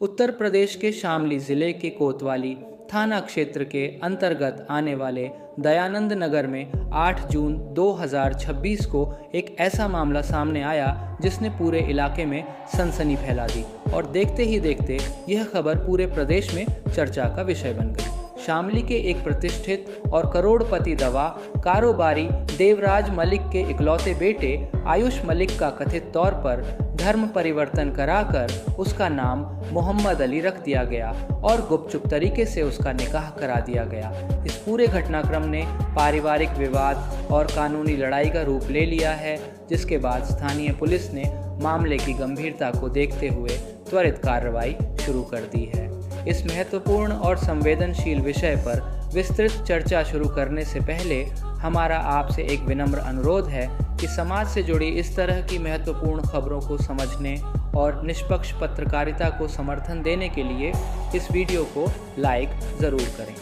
उत्तर प्रदेश के शामली जिले के कोतवाली थाना क्षेत्र के अंतर्गत आने वाले दयानंद नगर में 8 जून 2026 को एक ऐसा मामला सामने आया जिसने पूरे इलाके में सनसनी फैला दी और देखते ही देखते यह खबर पूरे प्रदेश में चर्चा का विषय बन गई। शामली के एक प्रतिष्ठित और करोड़पति दवा कारोबारी देवराज मलिक के इकलौते बेटे आयुष मलिक का कथित तौर पर धर्म परिवर्तन कराकर उसका नाम मोहम्मद अली रख दिया गया और गुपचुप तरीके से उसका निकाह करा दिया गया। इस पूरे घटनाक्रम ने पारिवारिक विवाद और कानूनी लड़ाई का रूप ले लिया है, जिसके बाद स्थानीय पुलिस ने मामले की गंभीरता को देखते हुए त्वरित कार्रवाई शुरू कर दी है। इस महत्वपूर्ण और संवेदनशील विषय पर विस्तृत चर्चा शुरू करने से पहले हमारा आपसे एक विनम्र अनुरोध है कि समाज से जुड़ी इस तरह की महत्वपूर्ण खबरों को समझने और निष्पक्ष पत्रकारिता को समर्थन देने के लिए इस वीडियो को लाइक ज़रूर करें।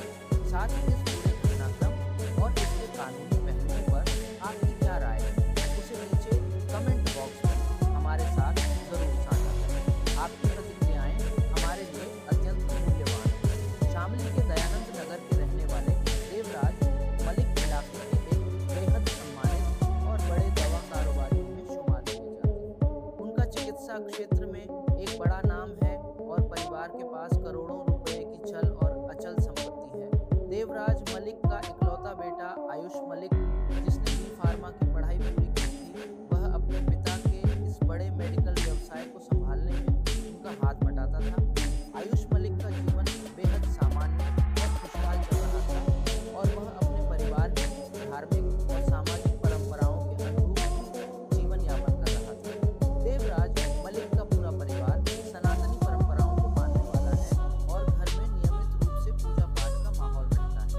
साथ ही इस पूरे घटनाक्रम और इसके कानूनी पहलुओं पर आपकी क्या राय है, उसे नीचे कमेंट बॉक्स में हमारे साथ जरूर साझा करें। आपकी प्रतिक्रियाएं हमारे लिए अत्यंत मूल्यवान हैं। शामली के दयानंद नगर के रहने वाले देवराज मलिक इलाके के एक बेहद सम्मानित और बड़े दवा कारोबारियों में शुमार किए जाते हैं। उनका चिकित्सा क्षेत्र में एक बड़ा नाम है और परिवार के पास करोड़ों रुपए की चल और अचल संपत्ति है। देवराज मलिक का इकलौता बेटा आयुष मलिक, जिसने बी फार्मा की पढ़ाई पूरी की थी, वह अपने पिता के इस बड़े मेडिकल व्यवसाय को संभालने में उनका हाथ बटाता था। आयुष मलिक का जीवन बेहद सामान्य और खुशहाल चल रहा था और वह अपने परिवार की धार्मिक और सामाजिक परंपराओं के अनुरूप जीवन यापन कर रहा था। देवराज मलिक का पूरा परिवार सनातनी परंपराओं को मानने वाला है और घर में नियमित रूप से पूजा पाठ का माहौल रहता है।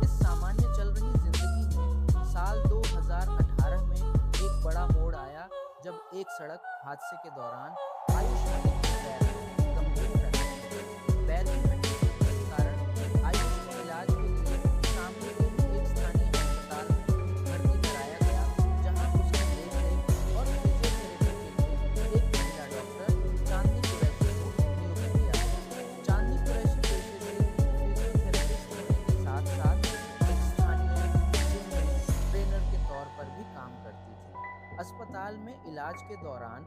इस सामान्य चल रही जिंदगी में साल 2018 में एक बड़ा मोड़ आया जब एक सड़क हादसे के दौरान आयुष मलिक की पैर गंभीर फ्रैक्चर पैर की हड्डी टूटने के कारण आयुष को इलाज के लिए शामली के एक स्थानीय अस्पताल में भर्ती कराया गया, जहां उसकी देखरेख और फिजियोथेरेपी के लिए एक महिला डॉक्टर चांदनी कुरैशी को नियुक्त किया गया। चांदनी कुरैशी पेशे से फिजियोथेरेपिस्ट होने के साथ साथ एक स्थानीय जिम में ट्रेनर के तौर पर भी काम करती थी। अस्पताल में इलाज के दौरान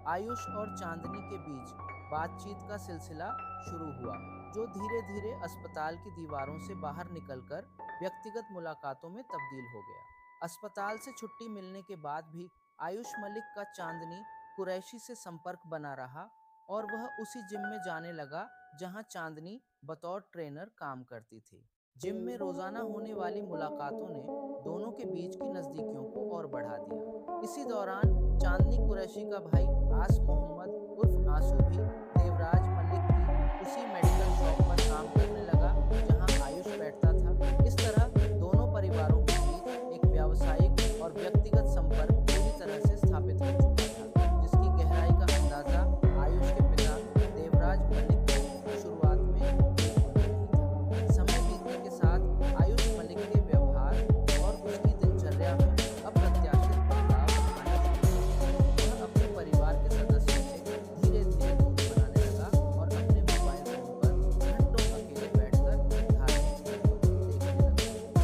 आयुष और चांदनी के बीच बातचीत का सिलसिला शुरू हुआ, जो धीरे धीरे अस्पताल की दीवारों से बाहर निकलकर व्यक्तिगत मुलाकातों में तब्दील हो गया। अस्पताल से छुट्टी मिलने के बाद भी आयुष मलिक का चांदनी कुरैशी से संपर्क बना रहा और वह उसी जिम में जाने लगा जहां चांदनी बतौर ट्रेनर काम करती थी। जिम में रोजाना होने वाली मुलाकातों ने दोनों के बीच की नजदीकियों को और बढ़ा दिया। इसी दौरान चांदनी कुरैशी का भाई आस मोहम्मद उर्फ आंसू भी देवराज मलिक की उसी मेडिकल शॉप पर काम करने लगा जहां आयुष बैठता था। इस तरह दोनों परिवारों के बीच एक व्यावसायिक और व्यक्तिगत संपर्क पूरी तरह से स्थापित हो चुका था, जिसकी गहराई का अंदाजा आयुष के पिता देवराज मलिक को शुरुआत में बिल्कुल नहीं था। समय बीतने के साथ आयुष मलिक के व्यवहार और उसकी दिनचर्या में अप्रत्याशित बदलाव आने लगे। वह अपने परिवार के सदस्यों से धीरे धीरे दूरी बनाने लगा और अपने मोबाइल फोन पर घंटों अकेले बैठकर धार्मिक वीडियो देखने लगा।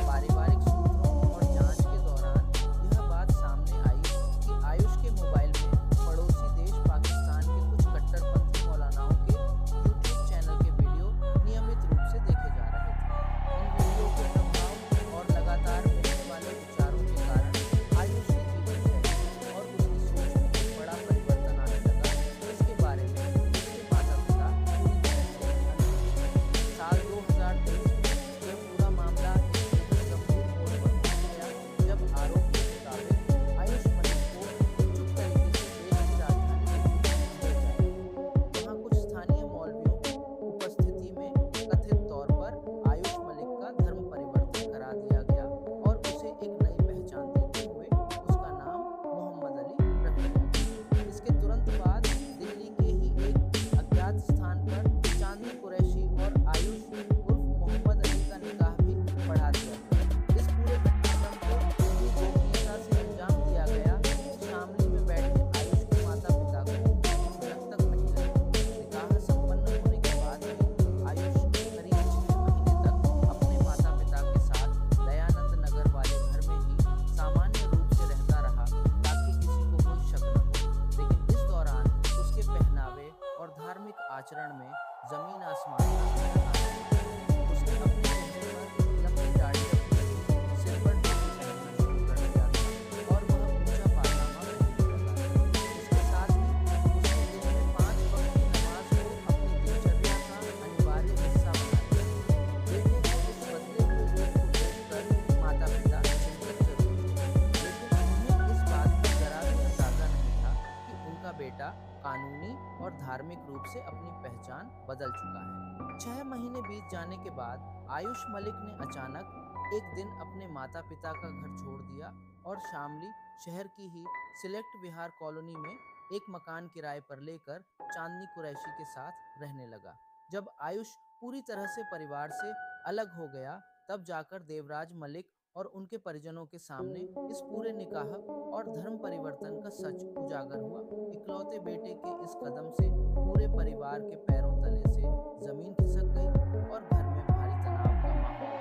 पारिवारिक सूत्रों और जांच के दौरान यह बात सामने आई कि आयुष के मोबाइल में पड़ोसी देश पाकिस्तान के कुछ कट्टरपंथी मौलानाओं के यूट्यूब चैनल के वीडियो नियमित रूप से देखे जा रहे थे। इन वीडियो के प्रभाव और लगातार मिलने वाले विचारों के कारण आयुष की जीवनशैली और उसकी सोच में एक बड़ा परिवर्तन आने लगा, जिसके बारे में उसके माता पिता पूरी तरह से अनभिज्ञ थे। साल 2023 में यह पूरा मामला एक बेहद गंभीर मोड़ पर पहुंच गया जब आरोप के मुताबिक आयुष मलिक को गुपचुप तरीके से देश की राजधानी दिल्ली ले जाया। वहां कुछ स्थानीय मौलवियों की उपस्थिति में कथित तौर पर आयुष मलिक का धर्म परिवर्तन करा दिया गया और उसे एक नई पहचान देते हुए उसका नाम मोहम्मद अली रख दिया गया। इसके तुरंत बाद दिल्ली के ही एक अज्ञात स्थान पर चांदनी कुरैशी और आयुष उर्फ मोहम्मद अली का निकाह भी पढ़ा दिया गया। इस पूरे घटनाक्रम को पूरी गोपनीयता से अंजाम दिया गया। शामली में बैठे आयुष के माता पिता को झलक तक नहीं लगी। निकाह संपन्न होने के आचरण में जमीन आसमान का फर्क आ गया। उसने अपने चेहरे पर लंबी दाढ़ी रखी, सिर पर टोपी पहनना शुरू कर दिया था और वह ऊंचा पायजामा पहनने लगा। इसके साथ ही उसने दिन में 5 वक्त की नमाज को अपनी दिनचर्या का अनिवार्य हिस्सा बना दिया। बेटे के इस बदले हुए रूप को देखकर माता पिता चिंतित जरूर थे, लेकिन उन्हें इस बात का जरा भी अंदाजा नहीं था कि उनका बेटा कानूनी और धार्मिक रूप से अपनी पहचान बदल चुका है। 6 महीने बीत जाने के बाद आयुष मलिक ने अचानक एक दिन अपने माता पिता का घर छोड़ दिया और शामली शहर की ही सिलेक्ट विहार कॉलोनी में एक मकान किराए पर लेकर चांदनी कुरैशी के साथ रहने लगा। जब आयुष पूरी तरह से परिवार से अलग हो गया, तब जाकर देवराज मलिक और उनके परिजनों के सामने इस पूरे निकाह और धर्म परिवर्तन का सच उजागर हुआ। इकलौते बेटे के इस कदम से पूरे परिवार के पैरों तले से जमीन खिसक गई और घर में भारी तनाव का माहौल।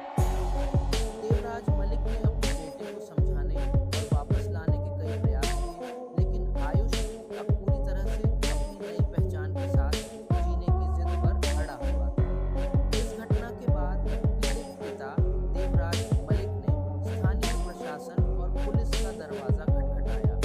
देवराज मलिक ने अपने बेटे को समझाने और वापस लाने के कई प्रयास किए, लेकिन आयुष अब पूरी तरह से अपनी नई पहचान के साथ जीने की जिद पर अड़ा हुआ था। इस घटना के बाद पीड़ित पिता देवराज मलिक ने स्थानीय प्रशासन और पुलिस का दरवाजा खटखटाया।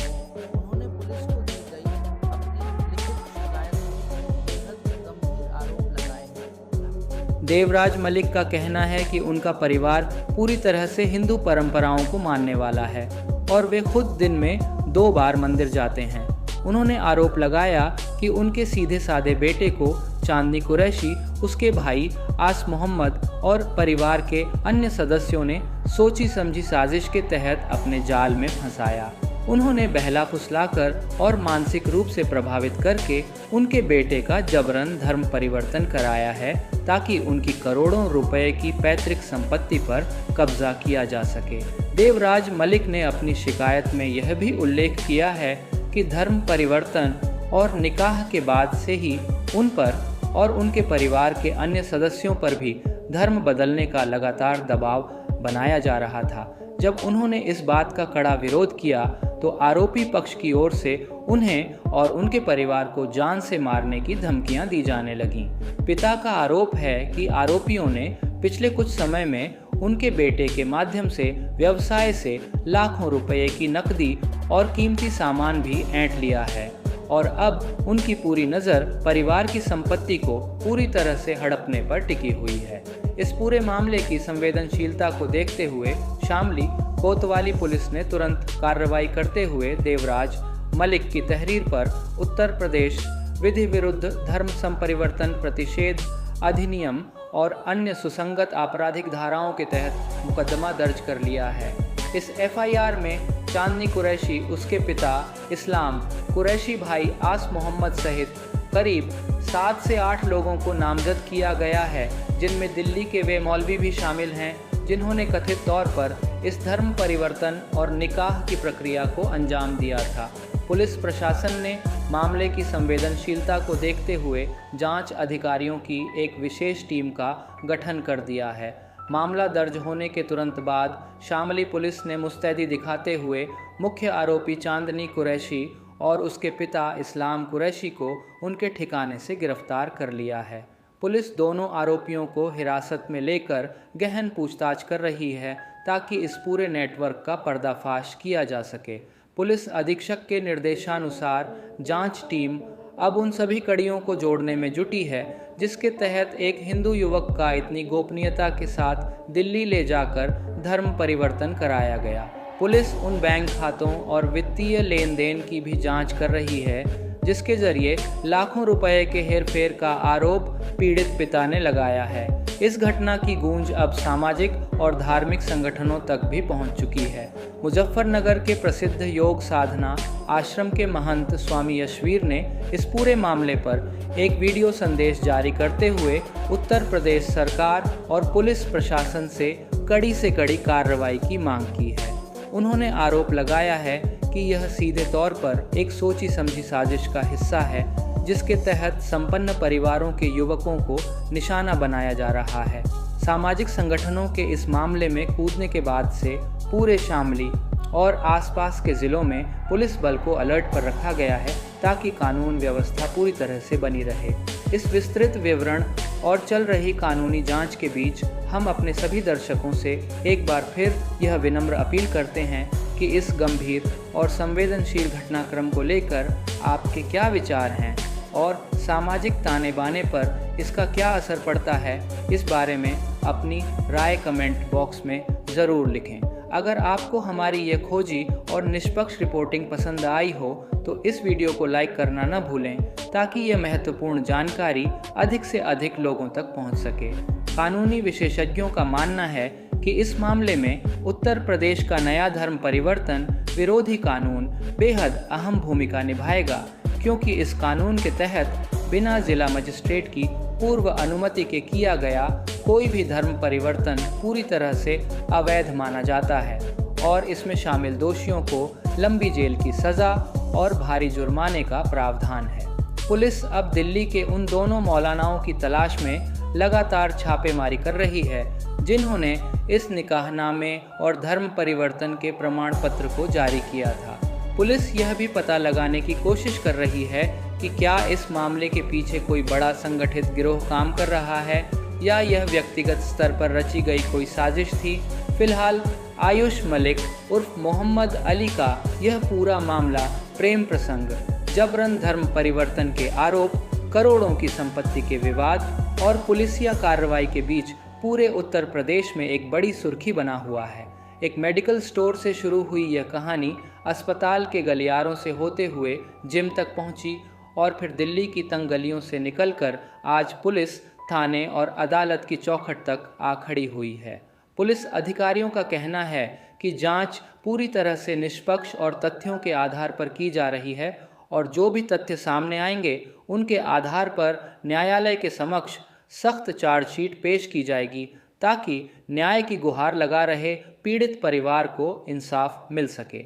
उन्होंने पुलिस को दी गई अपनी लिखित शिकायत में बेहद गंभीर आरोप लगाए हैं। देवराज मलिक का कहना है कि उनका परिवार पूरी तरह से हिंदू परंपराओं को मानने वाला है और वे खुद दिन में 2 बार मंदिर जाते हैं। उन्होंने आरोप लगाया कि उनके सीधे साधे बेटे को चांदनी कुरैशी, उसके भाई आस मोहम्मद और परिवार के अन्य सदस्यों ने सोची समझी साजिश के तहत अपने जाल में फंसाया। उन्होंने बहला फुसलाकर और मानसिक रूप से प्रभावित करके उनके बेटे का जबरन धर्म परिवर्तन कराया है ताकि उनकी करोड़ों रुपए की पैतृक संपत्ति पर कब्जा किया जा सके। देवराज मलिक ने अपनी शिकायत में यह भी उल्लेख किया है कि धर्म परिवर्तन और निकाह के बाद से ही उन पर और उनके परिवार के अन्य सदस्यों पर भी धर्म बदलने का लगातार दबाव बनाया जा रहा था। जब उन्होंने इस बात का कड़ा विरोध किया तो आरोपी पक्ष की ओर से उन्हें और उनके परिवार को जान से मारने की धमकियां दी जाने लगीं। पिता का आरोप है कि आरोपियों ने पिछले कुछ समय में उनके बेटे के माध्यम से व्यवसाय से लाखों रुपए की नकदी और कीमती सामान भी ऐंठ लिया है और अब उनकी पूरी नज़र परिवार की संपत्ति को पूरी तरह से हड़पने पर टिकी हुई है। इस पूरे मामले की संवेदनशीलता को देखते हुए शामली कोतवाली पुलिस ने तुरंत कार्रवाई करते हुए देवराज मलिक की तहरीर पर उत्तर प्रदेश विधि विरुद्ध धर्म संपरिवर्तन प्रतिषेध अधिनियम और अन्य सुसंगत आपराधिक धाराओं के तहत मुकदमा दर्ज कर लिया है। इस एफआईआर में चांदनी कुरैशी, उसके पिता इस्लाम कुरैशी, भाई आस मोहम्मद सहित करीब 7 से 8 लोगों को नामजद किया गया है, जिनमें दिल्ली के वे मौलवी भी शामिल हैं जिन्होंने कथित तौर पर इस धर्म परिवर्तन और निकाह की प्रक्रिया को अंजाम दिया था। पुलिस प्रशासन ने मामले की संवेदनशीलता को देखते हुए जांच अधिकारियों की एक विशेष टीम का गठन कर दिया है। मामला दर्ज होने के तुरंत बाद शामली पुलिस ने मुस्तैदी दिखाते हुए मुख्य आरोपी चांदनी कुरैशी और उसके पिता इस्लाम कुरैशी को उनके ठिकाने से गिरफ्तार कर लिया है। पुलिस दोनों आरोपियों को हिरासत में लेकर गहन पूछताछ कर रही है ताकि इस पूरे नेटवर्क का पर्दाफाश किया जा सके। पुलिस अधीक्षक के निर्देशानुसार जांच टीम अब उन सभी कड़ियों को जोड़ने में जुटी है जिसके तहत एक हिंदू युवक का इतनी गोपनीयता के साथ दिल्ली ले जाकर धर्म परिवर्तन कराया गया। पुलिस उन बैंक खातों और वित्तीय लेन देन की भी जांच कर रही है जिसके जरिए लाखों रुपए के हेरफेर का आरोप पीड़ित पिता ने लगाया है। इस घटना की गूंज अब सामाजिक और धार्मिक संगठनों तक भी पहुंच चुकी है। मुजफ्फरनगर के प्रसिद्ध योग साधना आश्रम के महंत स्वामी यशवीर ने इस पूरे मामले पर एक वीडियो संदेश जारी करते हुए उत्तर प्रदेश सरकार और पुलिस प्रशासन से कड़ी कार्रवाई की मांग की है। उन्होंने आरोप लगाया है कि यह सीधे तौर पर एक सोची समझी साजिश का हिस्सा है जिसके तहत संपन्न परिवारों के युवकों को निशाना बनाया जा रहा है। सामाजिक संगठनों के इस मामले में कूदने के बाद से पूरे शामली और आसपास के ज़िलों में पुलिस बल को अलर्ट पर रखा गया है ताकि कानून व्यवस्था पूरी तरह से बनी रहे। इस विस्तृत विवरण और चल रही कानूनी जांच के बीच हम अपने सभी दर्शकों से एक बार फिर यह विनम्र अपील करते हैं कि इस गंभीर और संवेदनशील घटनाक्रम को लेकर आपके क्या विचार हैं और सामाजिक ताने बाने पर इसका क्या असर पड़ता है, इस बारे में अपनी राय कमेंट बॉक्स में ज़रूर लिखें। अगर आपको हमारी ये खोजी और निष्पक्ष रिपोर्टिंग पसंद आई हो तो इस वीडियो को लाइक करना न भूलें, ताकि ये महत्वपूर्ण जानकारी अधिक से अधिक लोगों तक पहुंच सके। कानूनी विशेषज्ञों का मानना है कि इस मामले में उत्तर प्रदेश का नया धर्म परिवर्तन विरोधी कानून बेहद अहम भूमिका निभाएगा, क्योंकि इस कानून के तहत बिना जिला मजिस्ट्रेट की पूर्व अनुमति के किया गया कोई भी धर्म परिवर्तन पूरी तरह से अवैध माना जाता है और इसमें शामिल दोषियों को लंबी जेल की सज़ा और भारी जुर्माने का प्रावधान है। पुलिस अब दिल्ली के उन दोनों मौलानाओं की तलाश में लगातार छापेमारी कर रही है जिन्होंने इस निकाहनामे और धर्म परिवर्तन के प्रमाण पत्र को जारी किया था। पुलिस यह भी पता लगाने की कोशिश कर रही है कि क्या इस मामले के पीछे कोई बड़ा संगठित गिरोह काम कर रहा है या यह व्यक्तिगत स्तर पर रची गई कोई साजिश थी। फिलहाल आयुष मलिक उर्फ मोहम्मद अली का यह पूरा मामला प्रेम प्रसंग, जबरन धर्म परिवर्तन के आरोप, करोड़ों की संपत्ति के विवाद और पुलिसिया कार्रवाई के बीच पूरे उत्तर प्रदेश में एक बड़ी सुर्खी बना हुआ है। एक मेडिकल स्टोर से शुरू हुई यह कहानी अस्पताल के गलियारों से होते हुए जिम तक पहुंची और फिर दिल्ली की तंग गलियों से निकलकर आज पुलिस, थाने और अदालत की चौखट तक आ खड़ी हुई है। पुलिस अधिकारियों का कहना है कि जांच पूरी तरह से निष्पक्ष और तथ्यों के आधार पर की जा रही है और जो भी तथ्य सामने आएंगे उनके आधार पर न्यायालय के समक्ष सख्त चार्जशीट पेश की जाएगी, ताकि न्याय की गुहार लगा रहे पीड़ित परिवार को इंसाफ मिल सके।